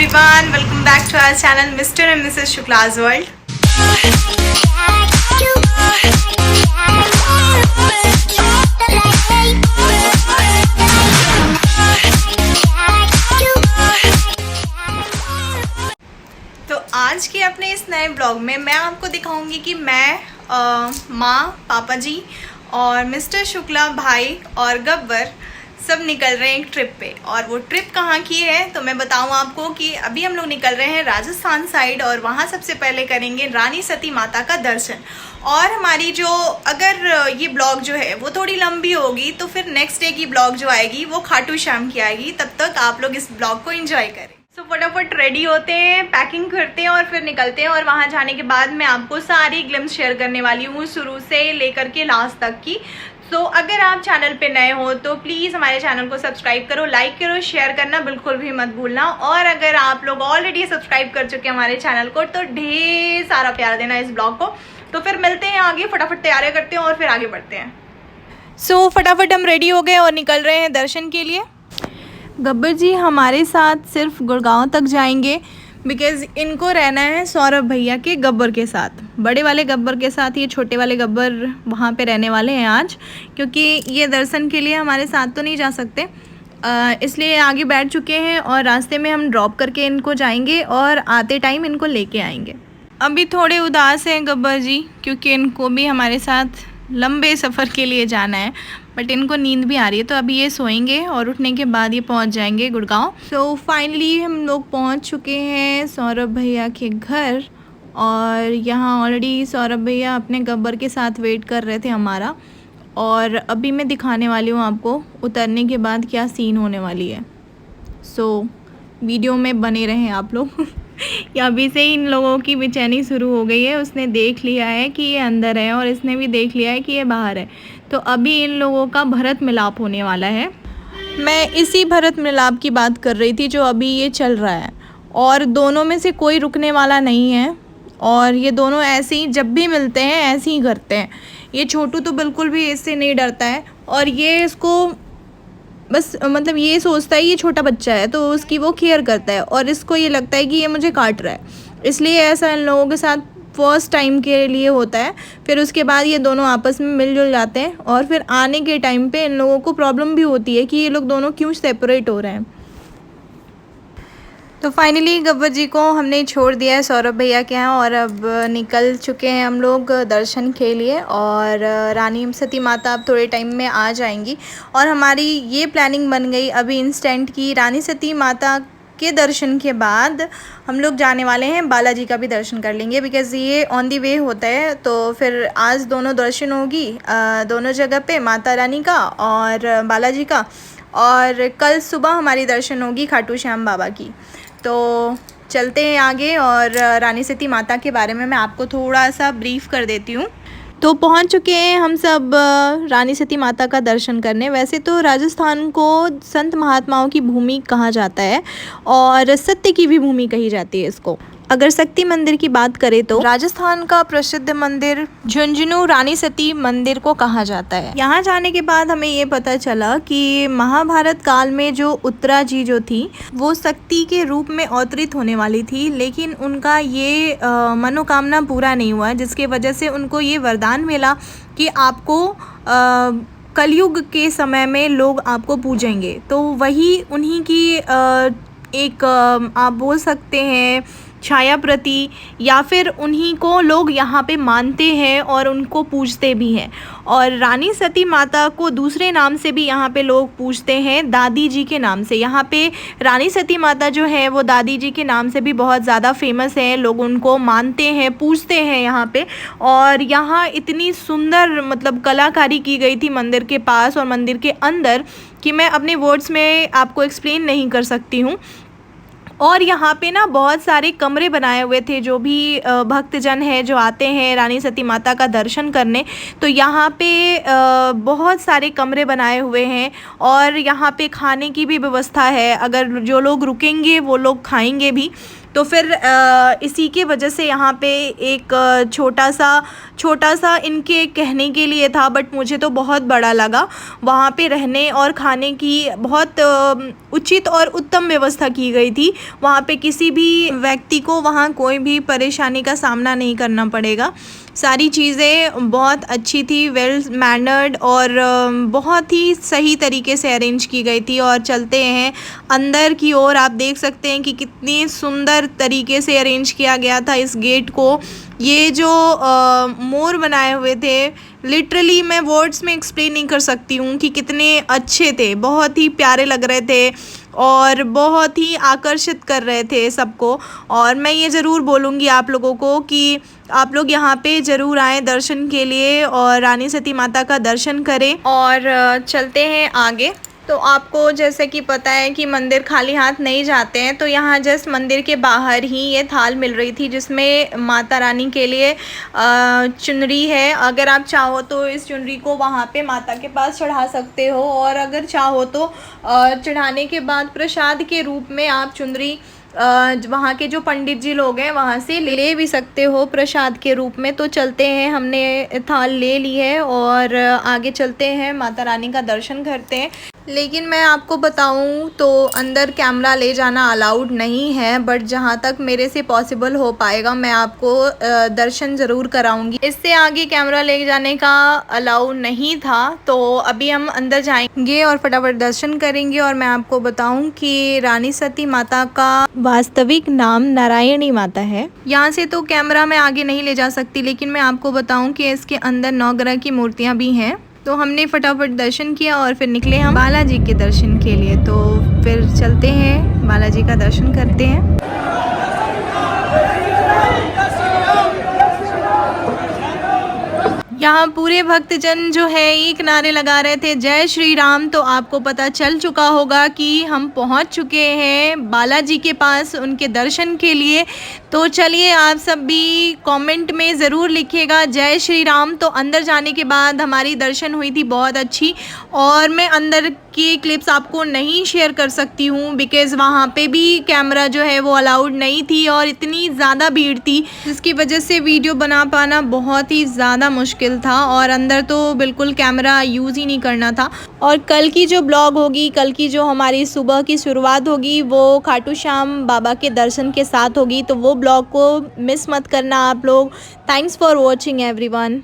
everyone, welcome back to our channel Mr. and Mrs. Shukla's World. तो आज के अपने इस नए ब्लॉग में मैं आपको दिखाऊंगी कि मैं माँ, पापा जी और मिस्टर शुक्ला भाई और गब्बर सब निकल रहे हैं एक ट्रिप पे। और वो ट्रिप कहाँ की है तो मैं बताऊँ आपको कि अभी हम लोग निकल रहे हैं राजस्थान साइड और वहाँ सबसे पहले करेंगे रानी सती माता का दर्शन। और हमारी जो अगर ये ब्लॉग जो है वो थोड़ी लंबी होगी तो फिर नेक्स्ट डे की ब्लॉग जो आएगी वो खाटू श्याम की आएगी। तब तक आप लोग इस ब्लॉग को एंजॉय करें। तो फटाफट रेडी होते हैं, पैकिंग करते हैं और फिर निकलते हैं। और वहाँ जाने के बाद मैं आपको सारी ग्लिम्स शेयर करने वाली हूँ शुरू से लेकर के लास्ट तक की। तो अगर आप चैनल पे नए हो तो प्लीज़ हमारे चैनल को सब्सक्राइब करो, लाइक करो, शेयर करना बिल्कुल भी मत भूलना। और अगर आप लोग ऑलरेडी सब्सक्राइब कर चुके हैं हमारे चैनल को तो ढेर सारा प्यार देना इस ब्लॉग को। तो फिर मिलते हैं आगे, फटाफट तैयारियां करते हैं और फिर आगे बढ़ते हैं। फटाफट हम रेडी हो गए और निकल रहे हैं दर्शन के लिए। गब्बर जी हमारे साथ सिर्फ गुड़गांव तक जाएंगे बिकॉज़ इनको रहना है सौरभ भैया के गब्बर के साथ, बड़े वाले गब्बर के साथ। ये छोटे वाले गब्बर वहाँ पे रहने वाले हैं आज, क्योंकि ये दर्शन के लिए हमारे साथ तो नहीं जा सकते, इसलिए आगे बैठ चुके हैं और रास्ते में हम ड्रॉप करके इनको जाएंगे और आते टाइम इनको लेके आएंगे। अभी थोड़े उदास हैं गब्बर जी क्योंकि इनको भी हमारे साथ लंबे सफ़र के लिए जाना है, बट इनको नींद भी आ रही है तो अभी ये सोएंगे और उठने के बाद ये पहुंच जाएंगे गुड़गांव। तो फाइनली हम लोग पहुंच चुके हैं सौरभ भैया के घर और यहाँ ऑलरेडी सौरभ भैया अपने गब्बर के साथ वेट कर रहे थे हमारा। और अभी मैं दिखाने वाली हूँ आपको उतरने के बाद क्या सीन होने वाली है। वीडियो में बने रहें आप लोग। या अभी से ही इन लोगों की बेचैनी शुरू हो गई है। उसने देख लिया है कि ये अंदर है और इसने भी देख लिया है कि ये बाहर है। तो अभी इन लोगों का भरत मिलाप होने वाला है। मैं इसी भरत मिलाप की बात कर रही थी जो अभी ये चल रहा है और दोनों में से कोई रुकने वाला नहीं है। और ये दोनों ऐसे ही जब भी मिलते हैं ऐसे ही करते हैं। ये छोटू तो बिल्कुल भी इससे नहीं डरता है और ये इसको बस मतलब ये सोचता है ये छोटा बच्चा है तो उसकी वो केयर करता है और इसको ये लगता है कि ये मुझे काट रहा है, इसलिए ऐसा इन लोगों के साथ फर्स्ट टाइम के लिए होता है। फिर उसके बाद ये दोनों आपस में मिलजुल जाते हैं और फिर आने के टाइम पे इन लोगों को प्रॉब्लम भी होती है कि ये लोग दोनों क्यों सेपरेट हो रहे हैं। तो फाइनली गब्बर जी को हमने छोड़ दिया है सौरभ भैया के यहाँ और अब निकल चुके हैं हम लोग दर्शन के लिए। और रानी सती माता अब थोड़े टाइम में आ जाएंगी और हमारी ये प्लानिंग बन गई अभी इंस्टेंट की रानी सती माता के दर्शन के बाद हम लोग जाने वाले हैं बालाजी का भी दर्शन कर लेंगे बिकॉज़ ये ऑन दी वे होता है। तो फिर आज दोनों दर्शन होगी दोनों जगह पे, माता रानी का और बालाजी का। और कल सुबह हमारी दर्शन होगी खाटू श्याम बाबा की। तो चलते हैं आगे और रानी सती माता के बारे में मैं आपको थोड़ा सा ब्रीफ कर देती हूँ। तो पहुँच चुके हैं हम सब रानी सती माता का दर्शन करने। वैसे तो राजस्थान को संत महात्माओं की भूमि कहा जाता है और सत्य की भी भूमि कही जाती है इसको। अगर शक्ति मंदिर की बात करें तो राजस्थान का प्रसिद्ध मंदिर झुंझुनू रानी सती मंदिर को कहा जाता है। यहाँ जाने के बाद हमें ये पता चला कि महाभारत काल में जो उत्तरा जी जो थी वो शक्ति के रूप में अवतरित होने वाली थी, लेकिन उनका ये मनोकामना पूरा नहीं हुआ, जिसके वजह से उनको ये वरदान मिला कि आपको कलयुग के समय में लोग आपको पूजेंगे। तो वही उन्हीं की एक आप बोल सकते हैं छाया प्रति, या फिर उन्हीं को लोग यहाँ पे मानते हैं और उनको पूजते भी हैं। और रानी सती माता को दूसरे नाम से भी यहाँ पे लोग पूजते हैं, दादी जी के नाम से। यहाँ पे रानी सती माता जो है वो दादी जी के नाम से भी बहुत ज़्यादा फेमस है, लोग उनको मानते हैं, पूजते हैं यहाँ पे। और यहाँ इतनी सुंदर मतलब कलाकारी की गई थी मंदिर के पास और मंदिर के अंदर कि मैं अपने वर्ड्स में आपको एक्सप्लेन नहीं कर सकती हूँ। और यहाँ पे ना बहुत सारे कमरे बनाए हुए थे, जो भी भक्तजन है जो आते हैं रानी सती माता का दर्शन करने, तो यहाँ पे बहुत सारे कमरे बनाए हुए हैं और यहाँ पे खाने की भी व्यवस्था है। अगर जो लोग रुकेंगे वो लोग खाएंगे भी। तो फिर इसी के वजह से यहाँ पे एक छोटा सा इनके कहने के लिए था, बट मुझे तो बहुत बड़ा लगा। वहाँ पे रहने और खाने की बहुत उचित और उत्तम व्यवस्था की गई थी। वहाँ पे किसी भी व्यक्ति को वहाँ कोई भी परेशानी का सामना नहीं करना पड़ेगा। सारी चीज़ें बहुत अच्छी थी, वेल मैनर्ड और बहुत ही सही तरीके से अरेंज की गई थी। और चलते हैं अंदर की ओर। आप देख सकते हैं कि कितनी सुंदर तरीके से अरेंज किया गया था इस गेट को। ये जो मोर बनाए हुए थे, लिटरली मैं वर्ड्स में एक्सप्लेन नहीं कर सकती हूँ कि कितने अच्छे थे। बहुत ही प्यारे लग रहे थे और बहुत ही आकर्षित कर रहे थे सबको। और मैं ये ज़रूर बोलूँगी आप लोगों को कि आप लोग यहाँ पे ज़रूर आएँ दर्शन के लिए और रानी सती माता का दर्शन करें। और चलते हैं आगे। तो आपको जैसे कि पता है कि मंदिर खाली हाथ नहीं जाते हैं, तो यहाँ जस्ट मंदिर के बाहर ही ये थाल मिल रही थी जिसमें माता रानी के लिए चुनरी है। अगर आप चाहो तो इस चुनरी को वहाँ पे माता के पास चढ़ा सकते हो, और अगर चाहो तो चढ़ाने के बाद प्रसाद के रूप में आप चुनरी वहाँ के जो पंडित जी लोग हैं वहाँ से ले भी सकते हो प्रसाद के रूप में। तो चलते हैं, हमने थाल ले ली है और आगे चलते हैं, माता रानी का दर्शन करते हैं। लेकिन मैं आपको बताऊं तो अंदर कैमरा ले जाना अलाउड नहीं है, बट जहां तक मेरे से पॉसिबल हो पाएगा मैं आपको दर्शन ज़रूर कराऊंगी। इससे आगे कैमरा ले जाने का अलाउ नहीं था। तो अभी हम अंदर जाएंगे और फटाफट दर्शन करेंगे। और मैं आपको बताऊं कि रानी सती माता का वास्तविक नाम नारायणी माता है। यहाँ से तो कैमरा मैं आगे नहीं ले जा सकती, लेकिन मैं आपको बताऊँ कि इसके अंदर 9 ग्रह की मूर्तियाँ भी हैं। तो हमने फटाफट दर्शन किया और फिर निकले हम बालाजी के दर्शन के लिए। तो फिर चलते हैं, बालाजी का दर्शन करते हैं। यहाँ पूरे भक्तजन जो है एक नारे लगा रहे थे, जय श्री राम। तो आपको पता चल चुका होगा कि हम पहुँच चुके हैं बालाजी के पास उनके दर्शन के लिए। तो चलिए आप सब भी कमेंट में ज़रूर लिखिएगा जय श्री राम। तो अंदर जाने के बाद हमारी दर्शन हुई थी बहुत अच्छी, और मैं अंदर की क्लिप्स आपको नहीं शेयर कर सकती हूँ बिकॉज़ वहाँ पे भी कैमरा जो है वो अलाउड नहीं थी और इतनी ज़्यादा भीड़ थी जिसकी वजह से वीडियो बना पाना बहुत ही ज़्यादा मुश्किल था। और अंदर तो बिल्कुल कैमरा यूज़ ही नहीं करना था। और कल की जो ब्लॉग होगी, कल की जो हमारी सुबह की शुरुआत होगी वो खाटू श्याम बाबा के दर्शन के साथ होगी। तो वो ब्लॉग को मिस मत करना आप लोग। Thanks for watching everyone.